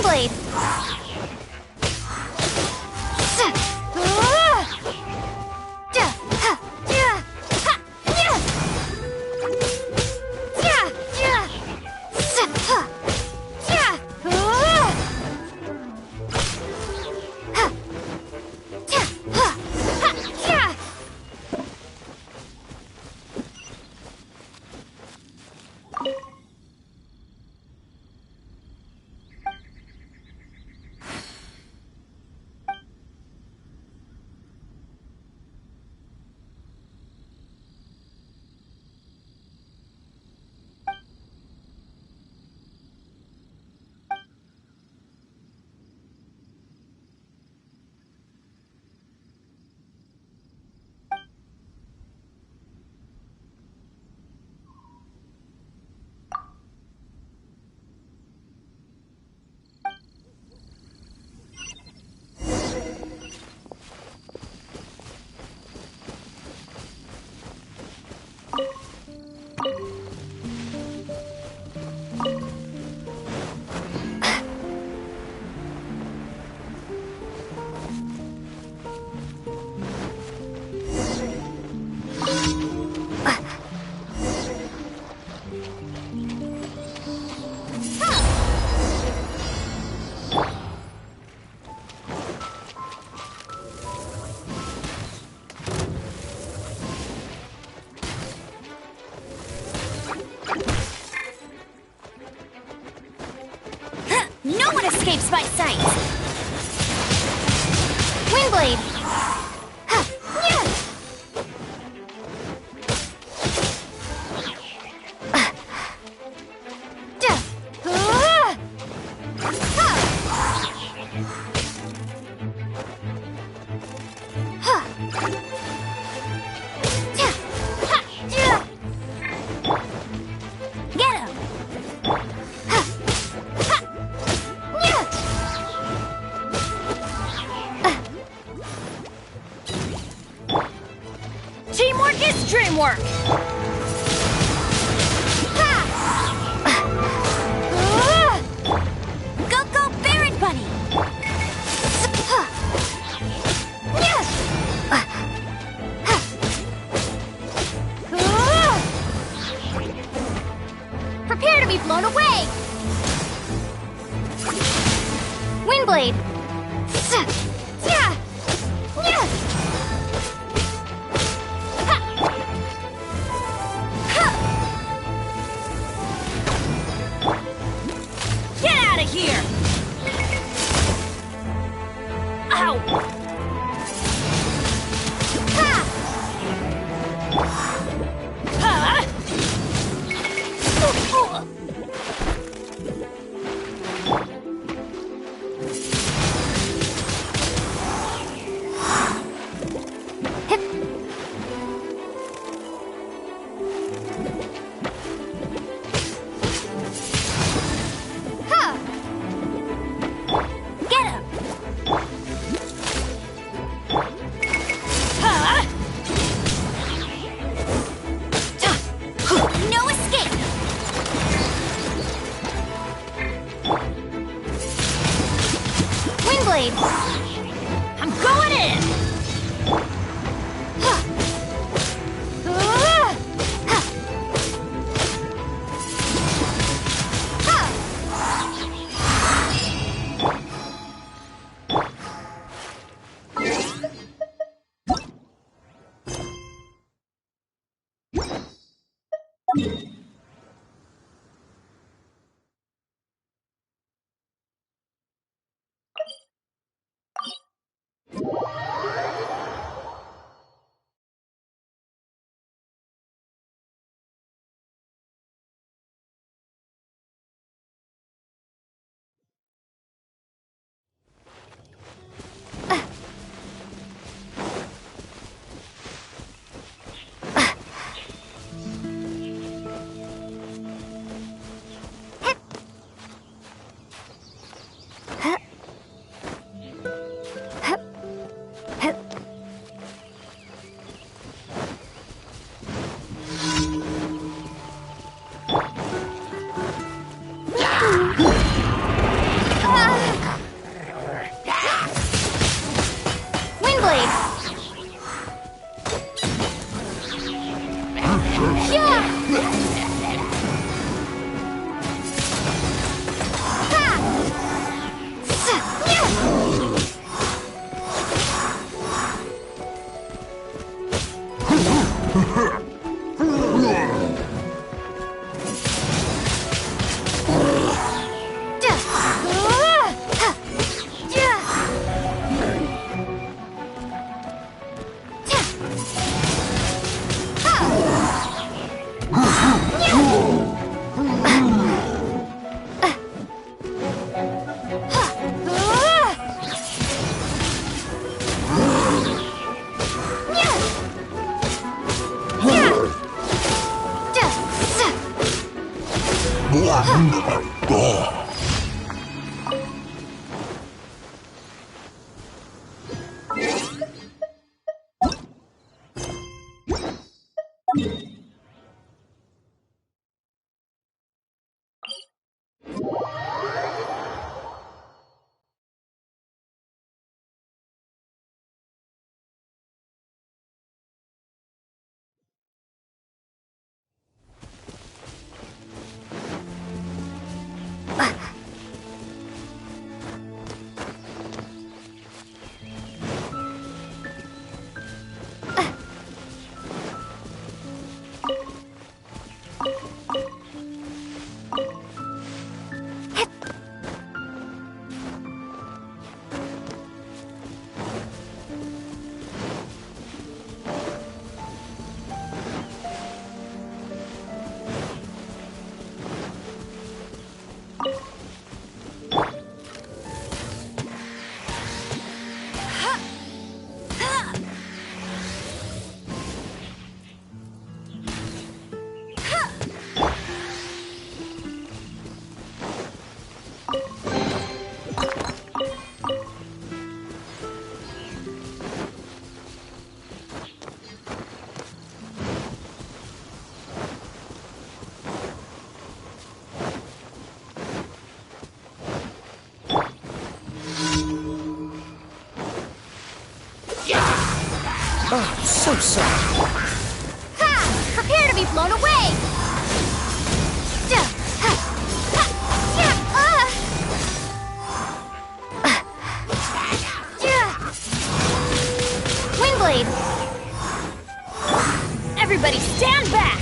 Windblade! No one escapes my sight! Windblade! Teamwork is dreamwork! Go, go, Baron Bunny! Prepare to be blown away! Windblade! Here! Ow! Ha! Huh? I'm going in! Oh, so sorry. Ha! Prepare to be blown away! Windblade! Everybody stand back!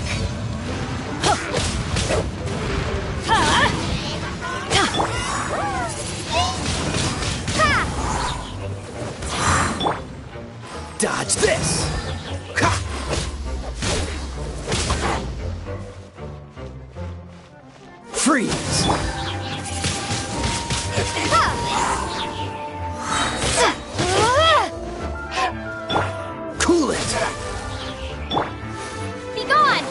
Dodge this! Ha! Freeze! Cool it! Be gone!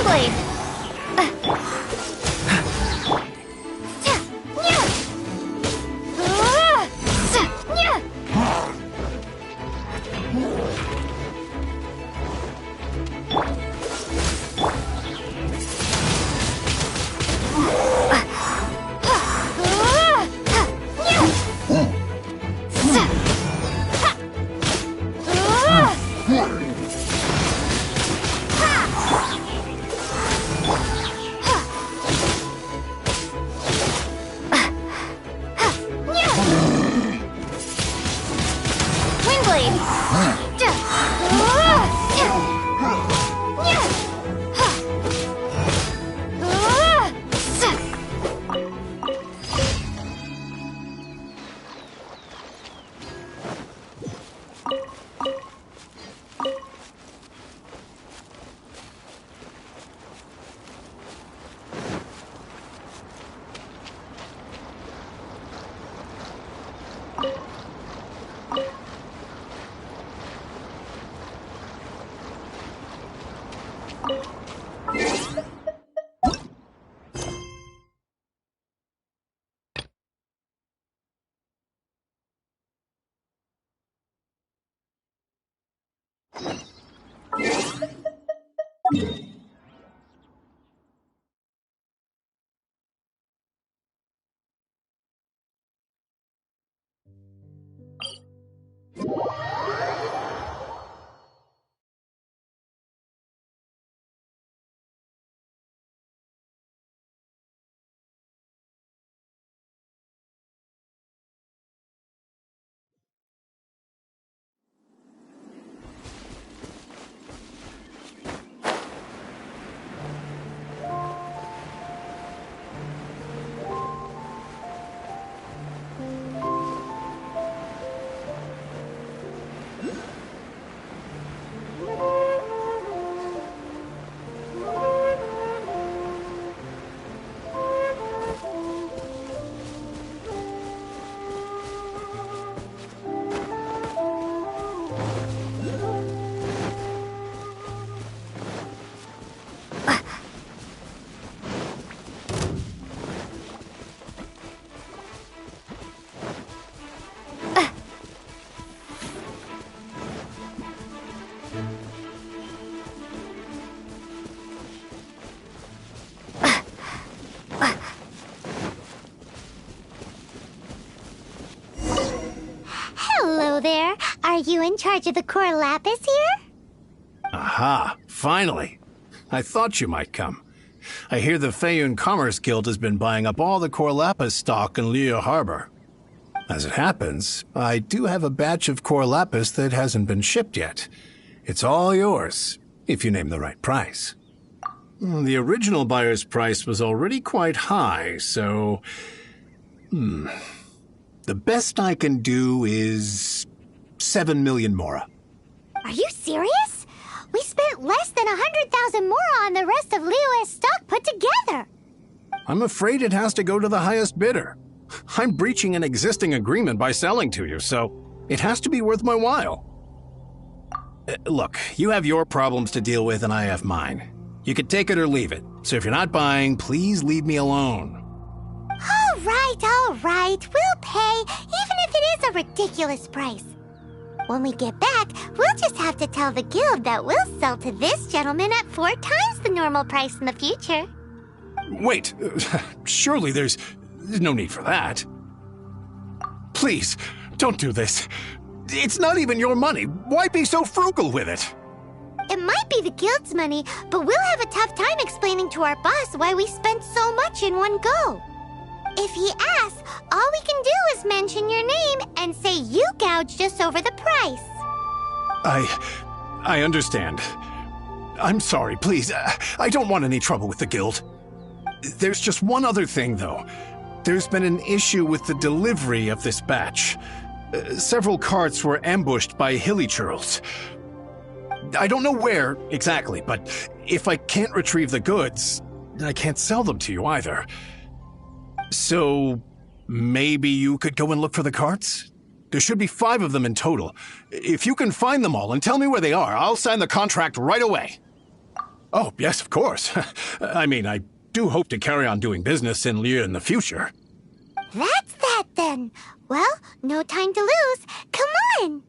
Windblade! Hello there. Are you in charge of the core lapis here? Aha, finally. I thought you might come. I hear the Feiyun Commerce Guild has been buying up all the core lapis stock in Liu Harbor. As it happens, I do have a batch of core lapis that hasn't been shipped yet. It's all yours, if you name the right price. The original buyer's price was already quite high, so... The best I can do is 7 million mora. Are you serious? We spent less than 100,000 mora on the rest of Liyue's stock put together. I'm afraid it has to go to the highest bidder. I'm breaching an existing agreement by selling to you, so it has to be worth my while. Look, you have your problems to deal with and I have mine. You could take it or leave it, so if you're not buying, please leave me alone. All right. We'll pay, even if it is a ridiculous price. When we get back, we'll just have to tell the guild that we'll sell to this gentleman at 4 times the normal price in the future. Wait, surely there's no need for that. Please, don't do this. It's not even your money. Why be so frugal with it? It might be the guild's money, but we'll have a tough time explaining to our boss why we spent so much in one go. If he asks, all we can do is mention your name and say you gouged us over the price. I understand. I'm sorry, please. I don't want any trouble with the guild. There's just one other thing, though. There's been an issue with the delivery of this batch. Several carts were ambushed by hilly churls. I don't know where exactly, but if I can't retrieve the goods, I can't sell them to you either. So, maybe you could go and look for the carts? There should be 5 of them in total. If you can find them all and tell me where they are, I'll sign the contract right away. Oh, yes, of course. I mean, I do hope to carry on doing business in Liu in the future. That's that then. Well, no time to lose. Come on!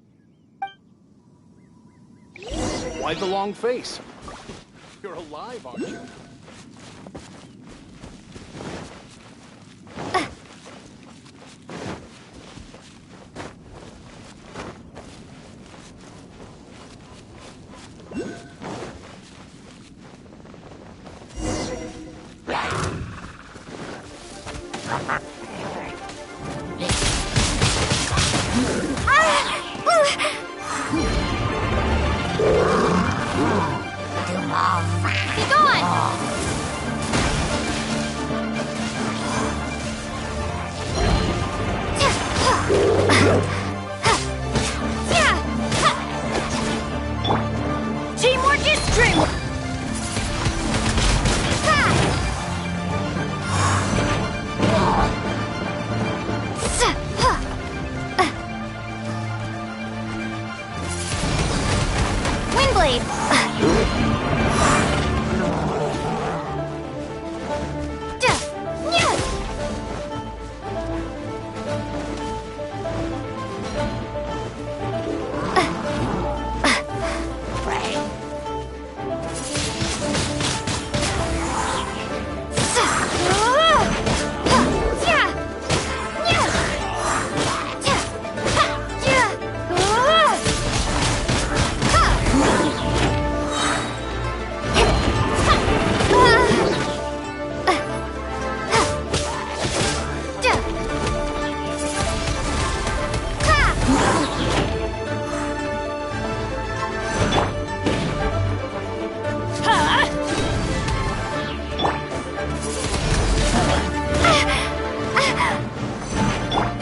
Why the long face? You're alive, aren't you? Be gone! G-Mortis Dream! Windblade!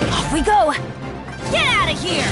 Off we go! Get out of here!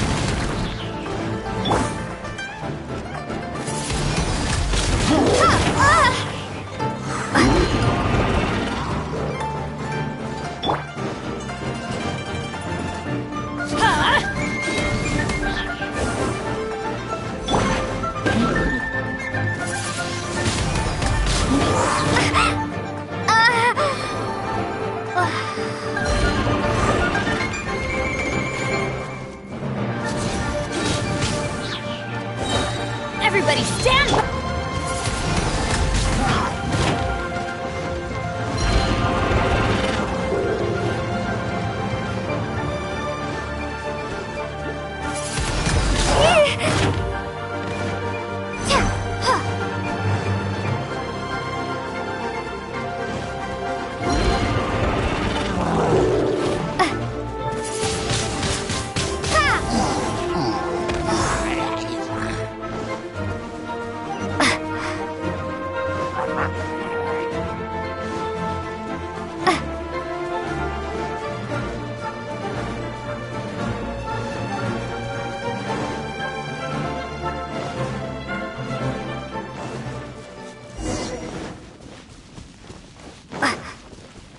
Everybody stand by!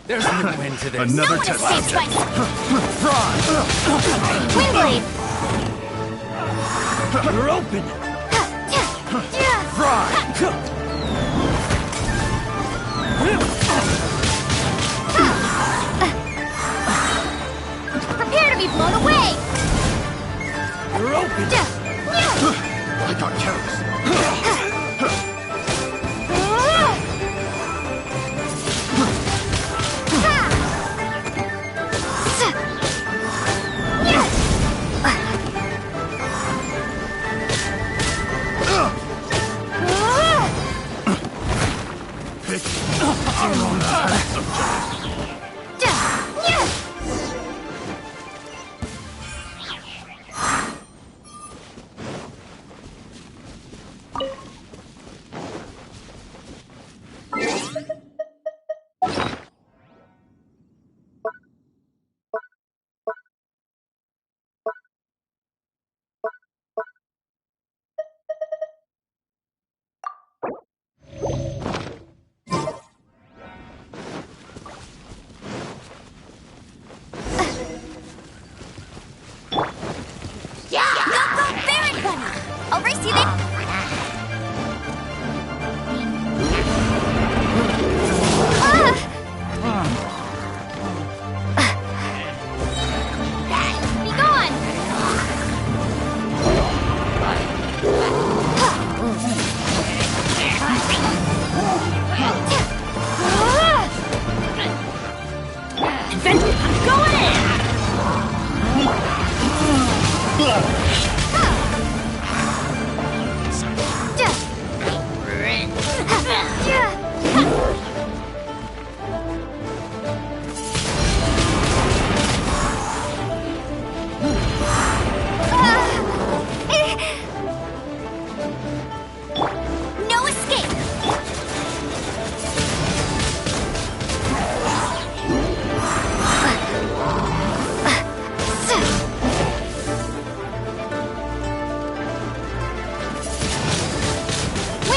There's no end to this. Another No one test. escapes my Windblade! You're open. Prepare to be blown away! You're open. I got careless.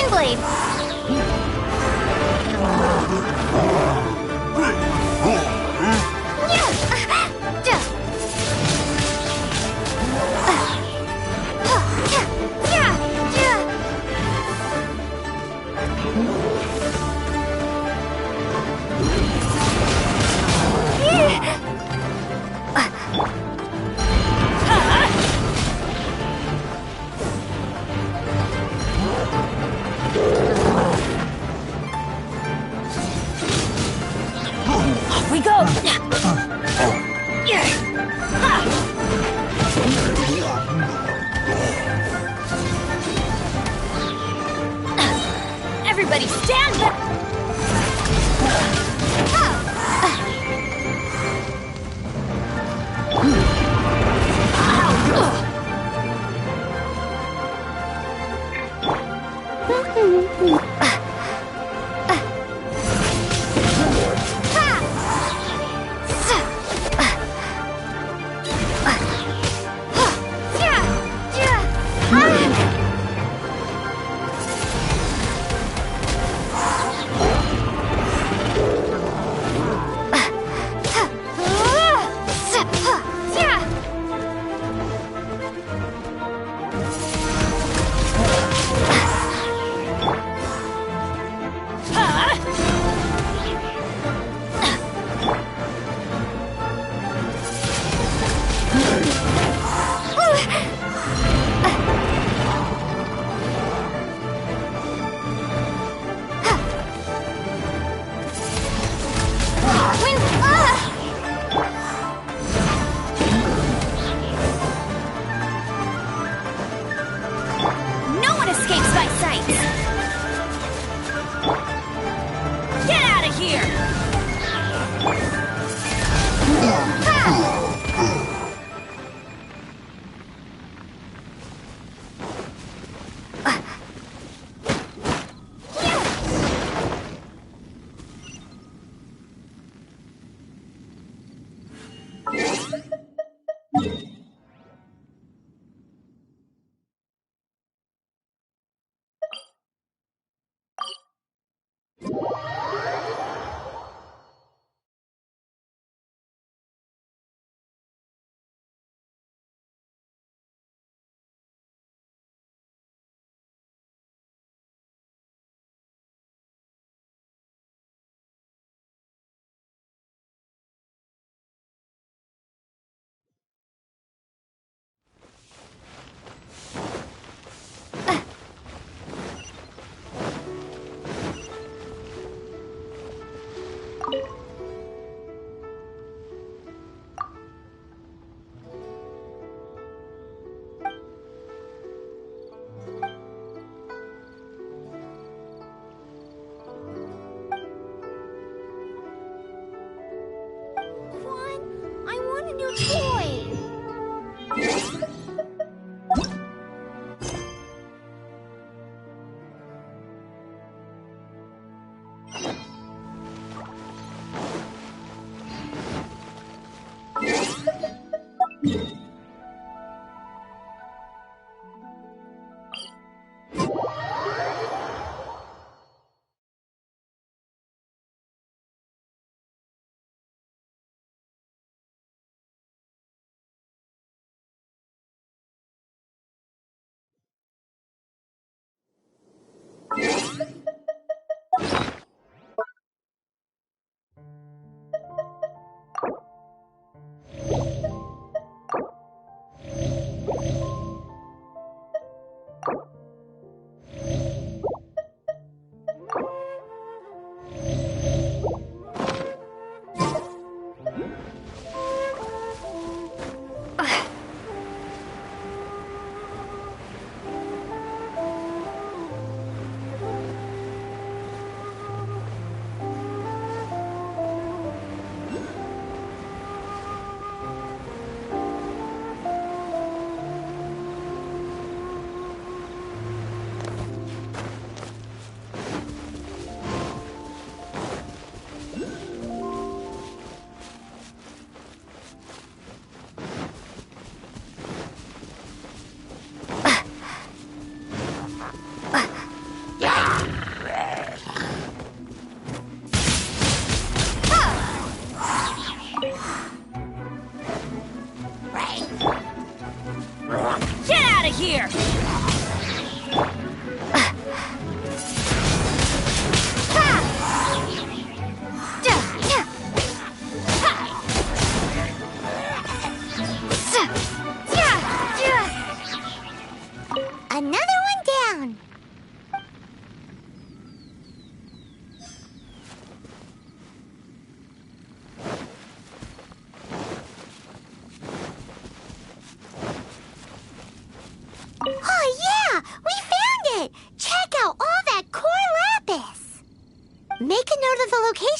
Flame Blade! Off we go! Everybody stand back! No one escapes my sight! Get out of here!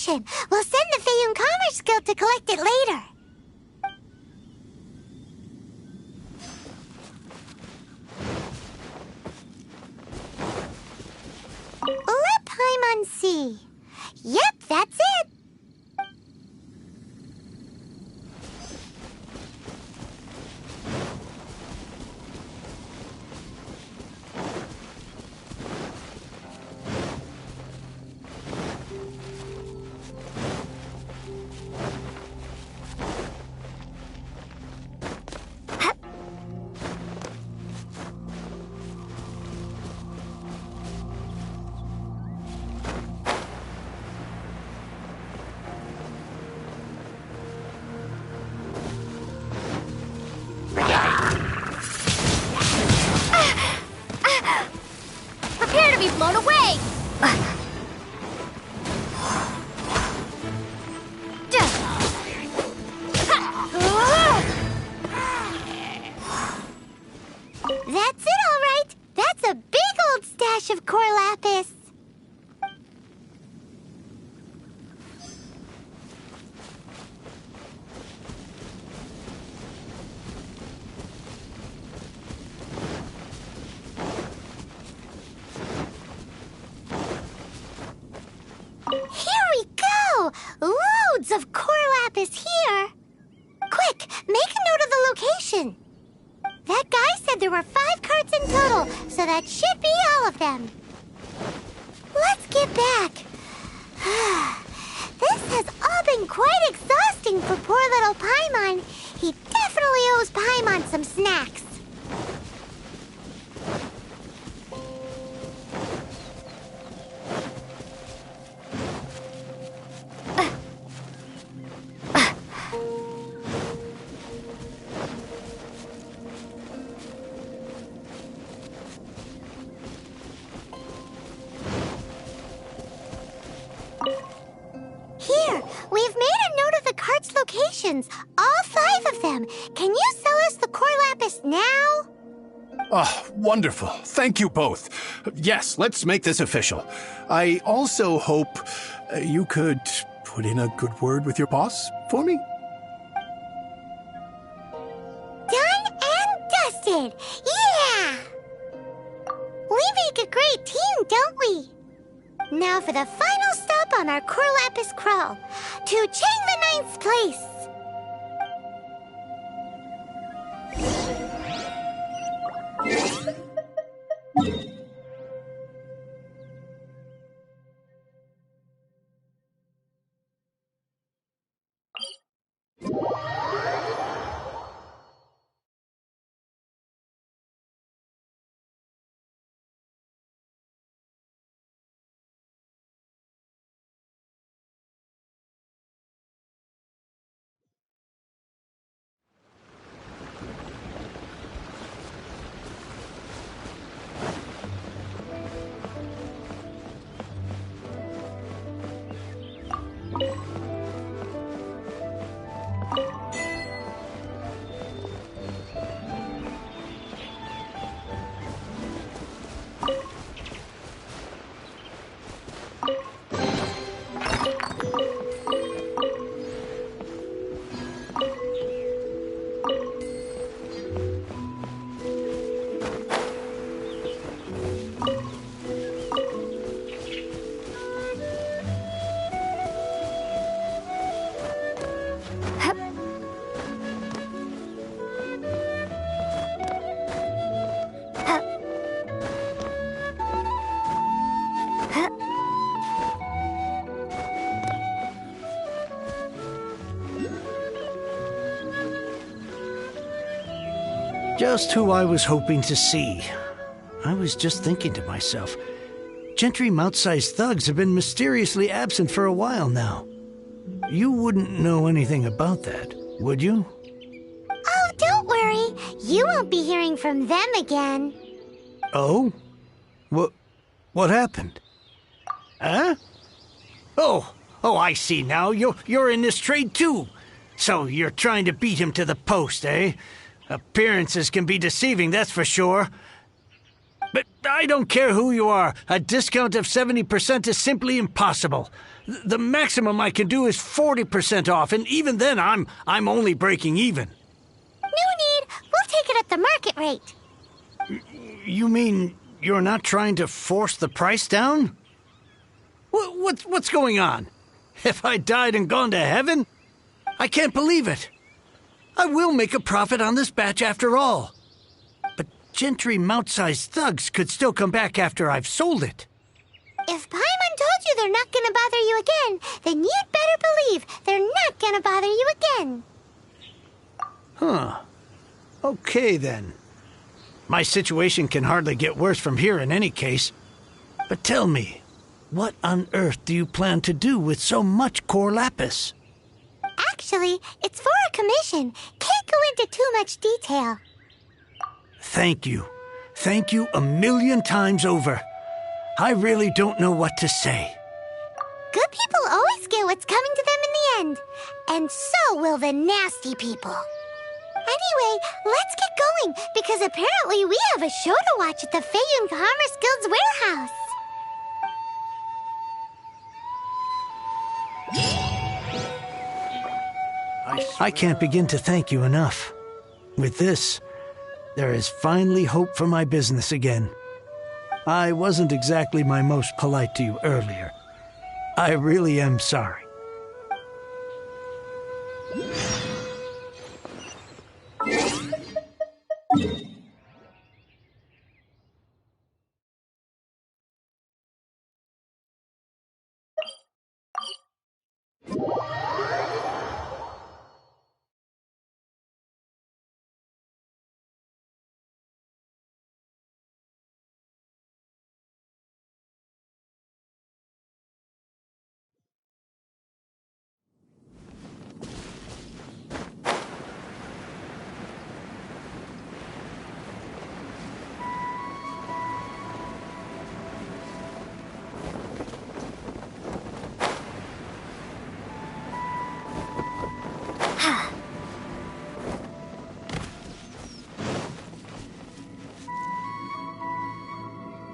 information. We'll send the Fayum Commerce Guild to collect it later. Le Paimon Sea. Yep, that's it. Prepare to be blown away! That's it, all right. That's a big old stash of core lapis. Here we go! Loads of core lapis here. Quick, make a note of the location. That guy said there were 5 carts in total, so that should be all of them. Let's get back. This has all been quite exhausting for poor little Paimon. He definitely owes Paimon some snacks. Here, we've made a note of the cart's locations, all 5 of them. Can you sell us the core lapis now? Oh, wonderful. Thank you both. Yes, let's make this official. I also hope you could put in a good word with your boss for me. Done and dusted! Yeah! We make a great team, don't we? Now for the final stop on our core lapis crawl, to Chain the Ninth's place. Just who I was hoping to see. I was just thinking to myself, gentry mount-sized thugs have been mysteriously absent for a while now. You wouldn't know anything about that, would you? Oh, don't worry. You won't be hearing from them again. Oh? What happened? Huh? Oh, I see now. You're in this trade too. So you're trying to beat him to the post, eh? Appearances can be deceiving, that's for sure. But I don't care who you are. A discount of 70% is simply impossible. The maximum I can do is 40% off, and even then I'm only breaking even. No need. We'll take it at the market rate. You mean you're not trying to force the price down? What's going on? Have I died and gone to heaven? I can't believe it. I will make a profit on this batch after all. But Gentry mount-sized thugs could still come back after I've sold it. If Paimon told you they're not gonna bother you again, then you'd better believe they're not gonna bother you again. Huh. Okay, then. My situation can hardly get worse from here in any case. But tell me, what on earth do you plan to do with so much core lapis? Actually, it's for a commission. Can't go into too much detail. Thank you. Thank you a million times over. I really don't know what to say. Good people always get what's coming to them in the end. And so will the nasty people. Anyway, let's get going, because apparently we have a show to watch at the Feiyun Commerce Guild's warehouse. I can't begin to thank you enough. With this, there is finally hope for my business again. I wasn't exactly my most polite to you earlier. I really am sorry.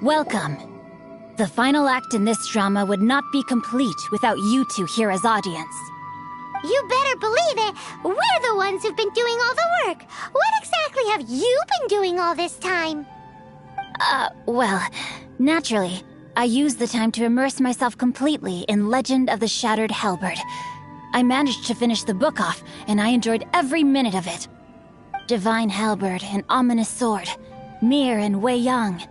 Welcome. The final act in this drama would not be complete without you two here as audience. You better believe it. We're the ones who've been doing all the work. What exactly have you been doing all this time? Well, naturally, I used the time to immerse myself completely in Legend of the Shattered Halberd. I managed to finish the book off, and I enjoyed every minute of it. Divine Halberd, an ominous sword. Mir and Wei Yang.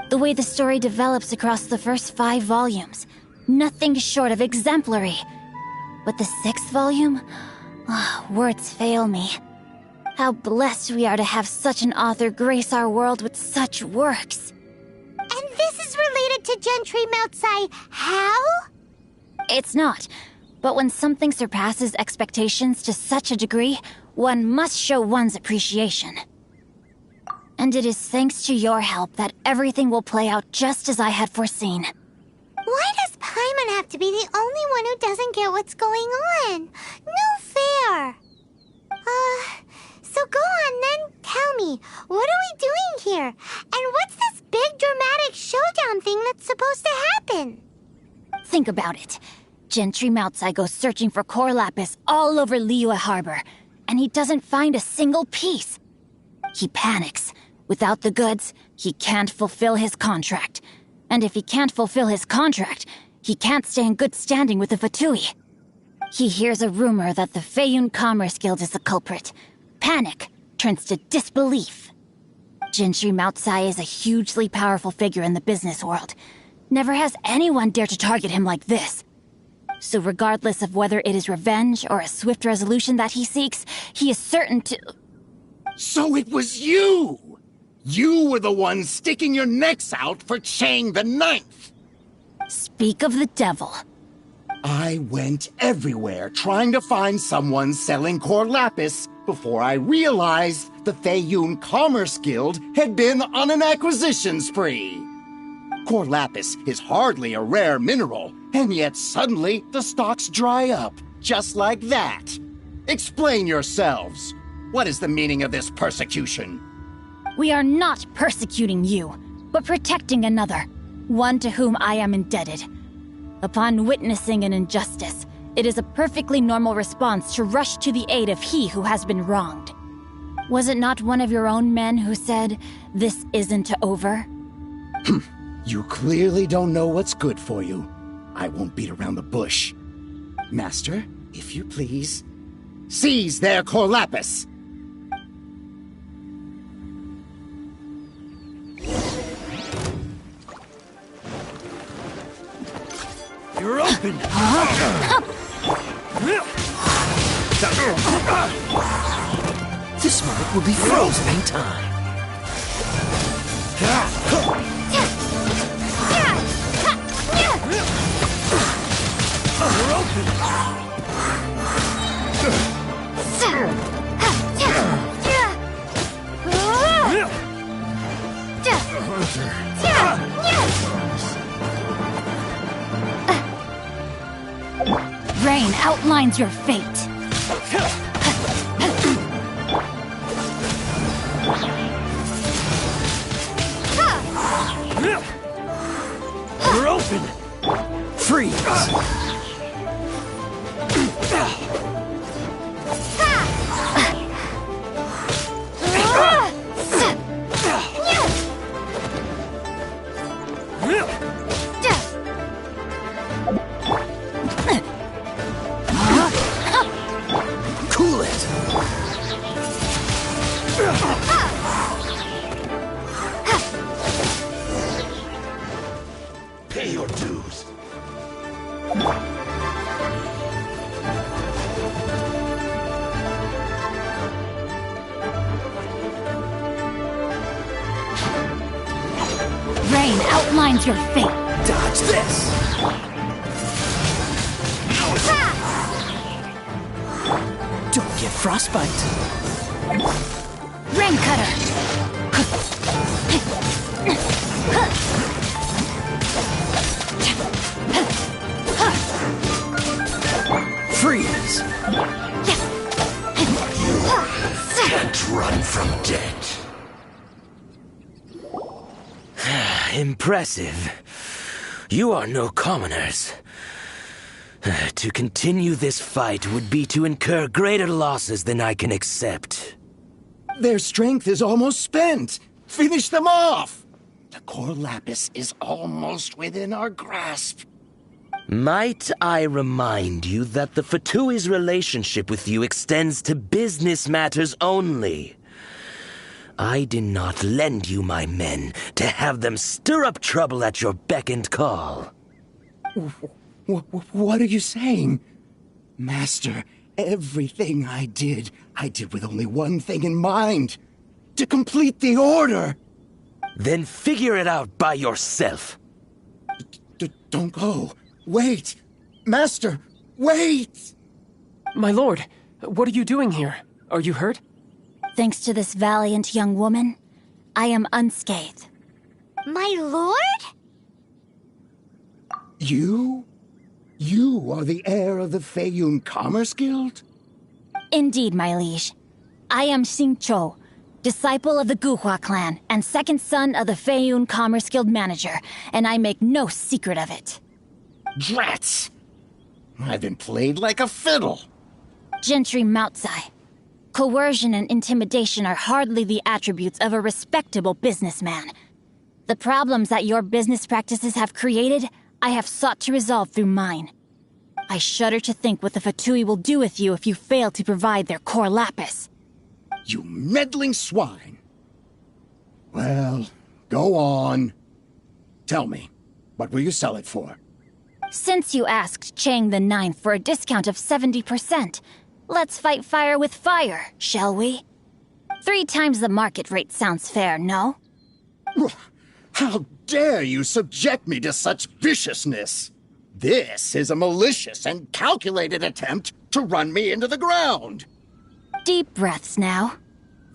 The way the story develops across the first 5 volumes, nothing short of exemplary. But the 6th volume? Words fail me. How blessed we are to have such an author grace our world with such works. And this is related to Gentry Moutsai how? It's not. But when something surpasses expectations to such a degree, one must show one's appreciation. And it is thanks to your help that everything will play out just as I had foreseen. Why does Paimon have to be the only one who doesn't get what's going on? No fair. So go on then, tell me, what are we doing here? And what's this big dramatic showdown thing that's supposed to happen? Think about it. Gentry Moutsai goes searching for core lapis all over Liyue Harbor, and he doesn't find a single piece. He panics. Without the goods, he can't fulfill his contract. And if he can't fulfill his contract, he can't stay in good standing with the Fatui. He hears a rumor that the Feiyun Commerce Guild is the culprit. Panic turns to disbelief. Gentry Moutsai is a hugely powerful figure in the business world. Never has anyone dared to target him like this. So regardless of whether it is revenge or a swift resolution that he seeks, he is certain to... So it was you! You were the one sticking your necks out for Chang the Ninth! Speak of the devil. I went everywhere trying to find someone selling core lapis before I realized the Feiyun Commerce Guild had been on an acquisition spree. Core lapis is hardly a rare mineral, and yet suddenly the stocks dry up, just like that. Explain yourselves. What is the meaning of this persecution? We are not persecuting you. but protecting another, one to whom I am indebted. Upon witnessing an injustice, it is a perfectly normal response to rush to the aid of he who has been wronged. Was it not one of your own men who said, "This isn't over"? You clearly don't know what's good for you. I won't beat around the bush. Master, if you please, seize their Corlapis! You're open! This moment will be frozen in time. You're open! Rain outlines your fate. You're open! Freeze! Cool it! Pay your dues. Rain outlines your fate. Dodge this! Don't get frostbite. Rain cutter. Freeze! Can't run from death. Impressive. You are no commoners. To continue this fight would be to incur greater losses than I can accept. Their strength is almost spent. Finish them off! The Corlapis is almost within our grasp. Might I remind you that the Fatui's relationship with you extends to business matters only? I did not lend you my men to have them stir up trouble at your beck and call. What are you saying? Master, everything I did with only one thing in mind. To complete the order. Then figure it out by yourself. Don't go. Wait! Master, wait! My lord, what are you doing here? Are you hurt? Thanks to this valiant young woman, I am unscathed. My lord? You? You are the heir of the Feiyun Commerce Guild? Indeed, my liege. I am Xingqiu, disciple of the Guhua clan and second son of the Feiyun Commerce Guild manager, and I make no secret of it. Drats! I've been played like a fiddle. Gentry Moutsai. Coercion and intimidation are hardly the attributes of a respectable businessman. The problems that your business practices have created, I have sought to resolve through mine. I shudder to think what the Fatui will do with you if you fail to provide their core lapis. You meddling swine. Well, go on. Tell me, what will you sell it for? Since you asked Chang the Ninth for a discount of 70%, let's fight fire with fire, shall we? 3 times the market rate sounds fair, no? How dare you subject me to such viciousness? This is a malicious and calculated attempt to run me into the ground. Deep breaths now.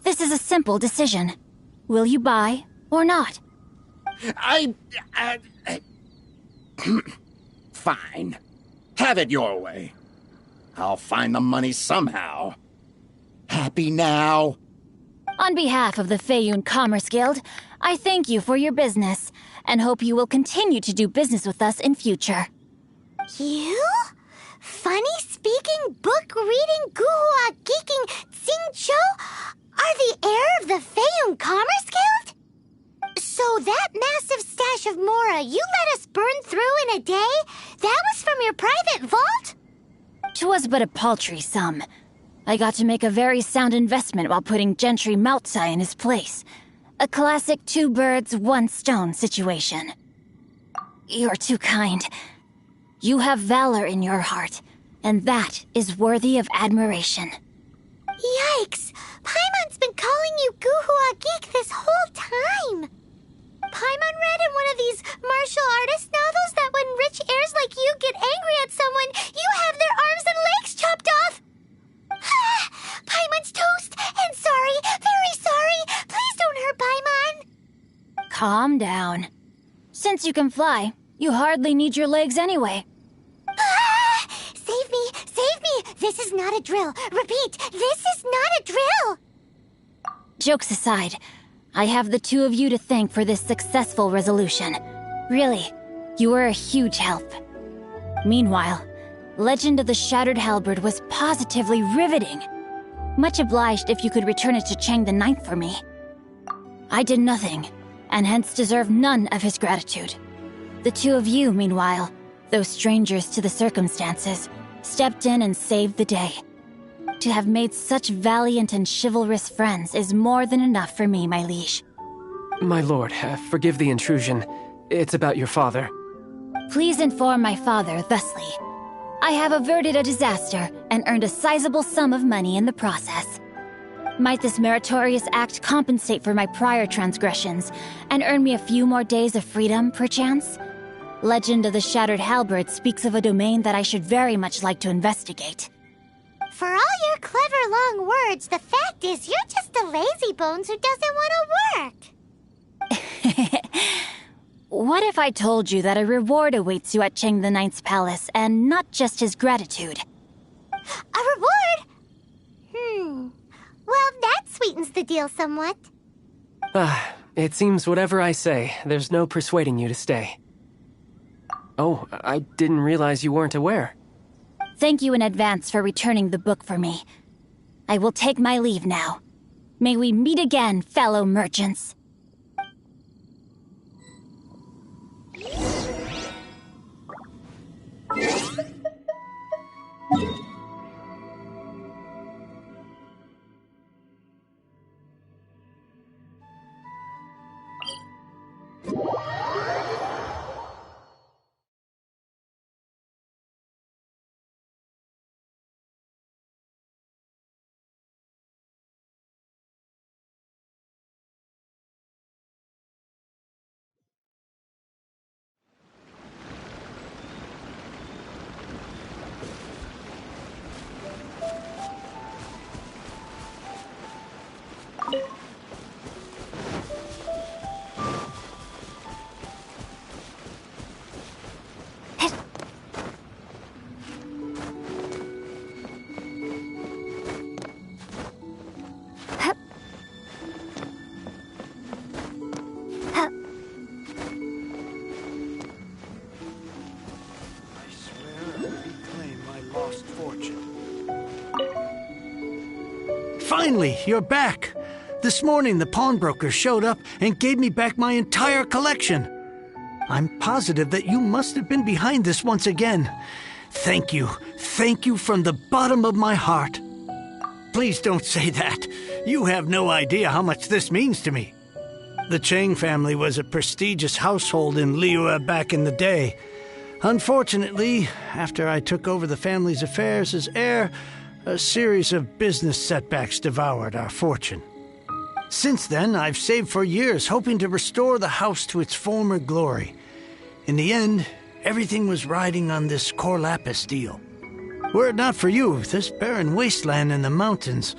This is a simple decision. Will you buy or not? Fine. Have it your way. I'll find the money somehow. Happy now? On behalf of the Feiyun Commerce Guild, I thank you for your business, and hope you will continue to do business with us in future. You? Funny-speaking, book-reading, guhua geeking Xingqiu are the heir of the Feiyun Commerce Guild? So that massive stash of Mora you let us burn through in a day, that was from your private vault? 'Twas but a paltry sum. I got to make a very sound investment while putting Gentry Moutsai in his place. A classic two birds, one stone situation. You're too kind. You have valor in your heart, and that is worthy of admiration. Yikes! Paimon's been calling you Guhua Geek this whole time! Paimon read in one of these martial artist novels that when rich heirs like you get angry at someone, you have their arms and legs chopped off! Paimon's toast! And sorry, very sorry! Please don't hurt Paimon! Calm down. Since you can fly, you hardly need your legs anyway. Save me! Save me! This is not a drill! Repeat, this is not a drill! Jokes aside, I have the two of you to thank for this successful resolution. Really, you were a huge help. Meanwhile, Legend of the Shattered Halberd was positively riveting. Much obliged if you could return it to Chang the Ninth for me. I did nothing, and hence deserve none of his gratitude. The two of you, meanwhile, though strangers to the circumstances, stepped in and saved the day. To have made such valiant and chivalrous friends is more than enough for me, my liege. My lord, forgive the intrusion. It's about your father. Please inform my father thusly. I have averted a disaster and earned a sizable sum of money in the process. Might this meritorious act compensate for my prior transgressions and earn me a few more days of freedom, perchance? Legend of the Shattered Halberd speaks of a domain that I should very much like to investigate. For all your clever long words, the fact is you're just a lazy bones who doesn't want to work. What if I told you that a reward awaits you at Chang the Ninth's palace, and not just his gratitude? A reward? Well, that sweetens the deal somewhat. It seems whatever I say, there's no persuading you to stay. Oh, I didn't realize you weren't aware. Thank you in advance for returning the book for me. I will take my leave now. May we meet again, fellow merchants. Finally, you're back. This morning, the pawnbroker showed up and gave me back my entire collection. I'm positive that you must have been behind this once again. Thank you. Thank you from the bottom of my heart. Please don't say that. You have no idea how much this means to me. The Chang family was a prestigious household in Liyue back in the day. Unfortunately, after I took over the family's affairs as heir, a series of business setbacks devoured our fortune. Since then, I've saved for years, hoping to restore the house to its former glory. In the end, everything was riding on this Core Lapis deal. Were it not for you, this barren wasteland in the mountains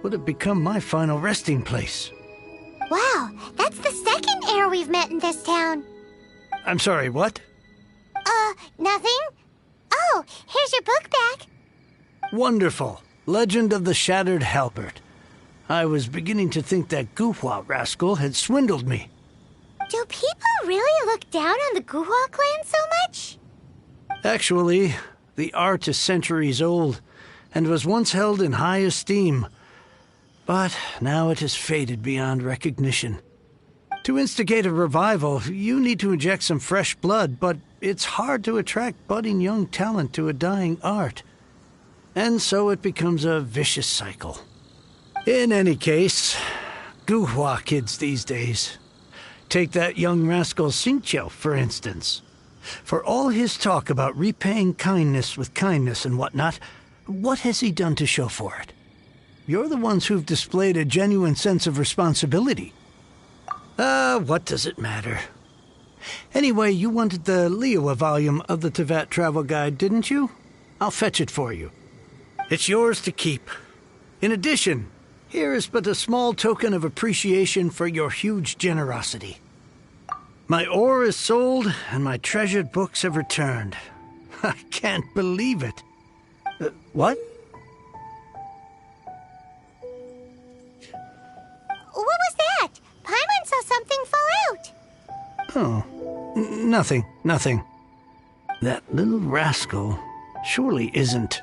would have become my final resting place. Wow, that's the second heir we've met in this town. I'm sorry, what? Nothing? Oh, here's your book back. Wonderful. Legend of the Shattered Halberd. I was beginning to think that Guhua rascal had swindled me. Do people really look down on the Guhua clan so much? Actually, the art is centuries old, and was once held in high esteem. But now it has faded beyond recognition. To instigate a revival, you need to inject some fresh blood, but it's hard to attract budding young talent to a dying art. And so it becomes a vicious cycle. In any case, Guhua kids these days. Take that young rascal Xingqiu, for instance. For all his talk about repaying kindness with kindness and whatnot, what has he done to show for it? You're the ones who've displayed a genuine sense of responsibility. What does it matter? Anyway, you wanted the Liyue volume of the Teyvat travel guide, didn't you? I'll fetch it for you. It's yours to keep. In addition, here is but a small token of appreciation for your huge generosity. My ore is sold, and my treasured books have returned. I can't believe it. What? What was that? Paimon saw something fall out. Oh, nothing. That little rascal surely isn't...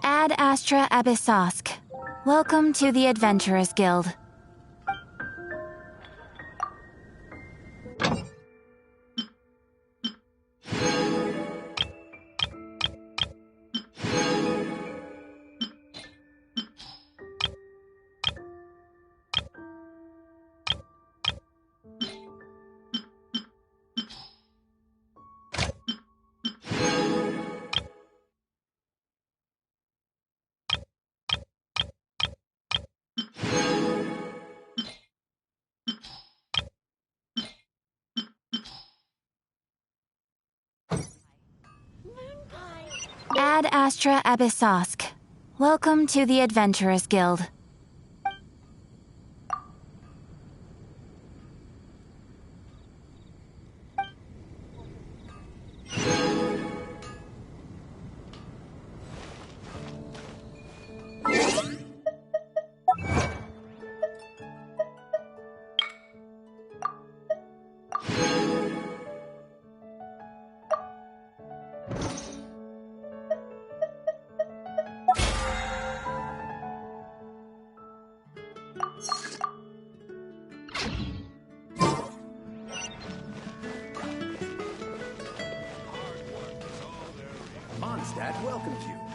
Ad Astra Abyssosk. Welcome to the Adventurers Guild. Ad Astra Abyssosk. Welcome to the Adventurers Guild. Mondstadt welcomes you.